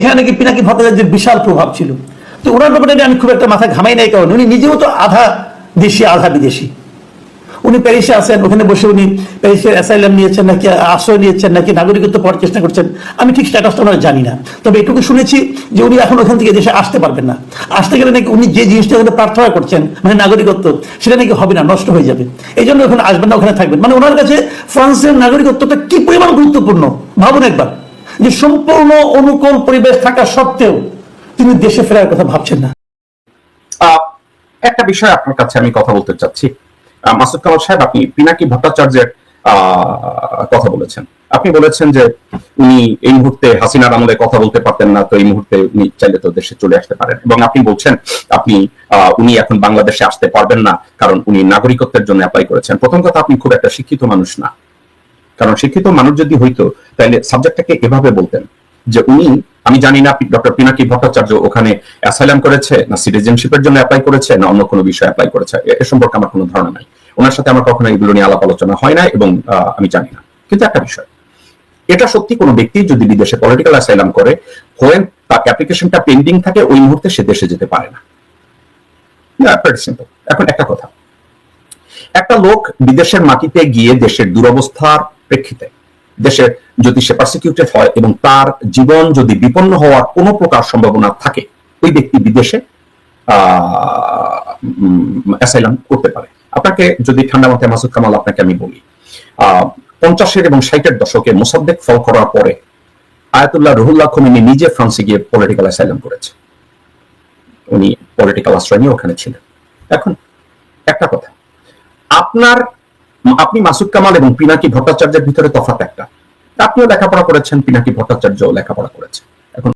এখানে নাকি পিনাকি ভট্টাচার্যের বিশাল প্রভাব ছিল। তো ওনার ব্যাপারে আমি খুব একটা মাথা ঘামাই নাই, কারণ উনি নিজেও তো আধা দেশি আধা বিদেশি। উনি প্যারিসে আছেন, ওখানে বসে উনি প্যারিসের অ্যাসাইলাম নিয়েছেন নাকি আশ্রয় নিয়েছেন নাকি নাগরিকত্ব পাওয়ার চেষ্টা করছেন, আমি ঠিক স্ট্যাটাসটা ওনারা জানি না। তবে এটুকু শুনেছি যে উনি এখন ওখান থেকে দেশে আসতে পারবেন না। আসতে গেলে নাকি উনি যে জিনিসটা প্রার্থনা করছেন, মানে নাগরিকত্ব, সেটা নাকি হবে না, নষ্ট হয়ে যাবে। এই জন্য ওখানে আসবেন না, ওখানে থাকবেন। মানে ওনার কাছে ফ্রান্সের নাগরিকত্বটা কি পরিমাণ গুরুত্বপূর্ণ ভাবুন একবার, যে সম্পূর্ণ অনুকূল পরিবেশ থাকা সত্ত্বেও তিনি দেশে ফেরার কথা ভাবছেন না। একটা বিষয় আপনার কাছে আমি কথা বলতে চাচ্ছি। মাসুদ কামাল সাহেব, আপনি পিনাকি ভট্টাচার্যের কথা বলেছেন। আপনি বলেছেন যে উনি এই মুহূর্তে হাসিনার আমলে কথা বলতে পারতেন না, তো এই মুহূর্তে উনি চাইলে তো দেশে চলে আসতে পারেন, এবং আপনি বলছেন উনি এখন বাংলাদেশে আসতে পারবেন না কারণ উনি নাগরিকত্বের জন্য অ্যাপ্লাই করেছেন। প্রথম কথা, আপনি খুব একটা শিক্ষিত মানুষ না, কারণ শিক্ষিত মানুষ যদি হইতো তাহলে সাবজেক্টটাকে এভাবে বলতেন যে উনি, আমি জানি না ডক্টর পিনাকি ভট্টাচার্য ওখানে অ্যাসাইলাম করেছে না সিটিজেনশিপের জন্য অ্যাপ্লাই করেছে না অন্য কোনো বিষয়ে অ্যাপ্লাই করেছে, এ সম্পর্কে আমার কোনো ধারণা নাই। ওনার সাথে আমার কখনো এগুলো নিয়ে আলাপ আলোচনা হয় না এবং আমি জানি না। কিন্তু একটা বিষয়, এটা সত্যি, কোনো ব্যক্তি যদি বিদেশে পলিটিক্যাল অ্যাসাইলাম করে, হোয়েন তার অ্যাপ্লিকেশনটা পেন্ডিং থাকে, ওই মুহূর্তে সে দেশে যেতে পারে না। এখন একটা কথা, একটা লোক বিদেশের মাটিতে গিয়ে দেশের দুরবস্থার প্রেক্ষিতে দেশে যদি সে পারসিকিউটেড হয় এবং তার জীবন যদি বিপন্ন হওয়ার কোনো প্রকার সম্ভাবনা থাকে, ওই ব্যক্তি বিদেশে অ্যাসাইলাম করতে পারে। আপনাকে যদি ঠান্ডা মাথায় মাসুদ কামাল আপনাকে আমি বলি, 50-এর এবং 60-এর দশকে মোসাদ্দেক ফল করার পরে আয়াতুল্লাহ রুহুল্লাহ খোমেনি নিজে ফ্রান্সে গিয়ে পলিটিক্যাল অ্যাসাইলাম করেছে। উনি পলিটিক্যাল আশ্রয় নিয়ে ওখানে ছিলেন। এখন একটা কথা, আপনি মাসুদ কামাল এবং পিনাকি ভট্টাচার্যের ভিতরে তফাৎ একটা। আপনিও লেখাপড়া করেছেন, পিনাকি ভট্টাচার্য লেখাপড়া করেছে।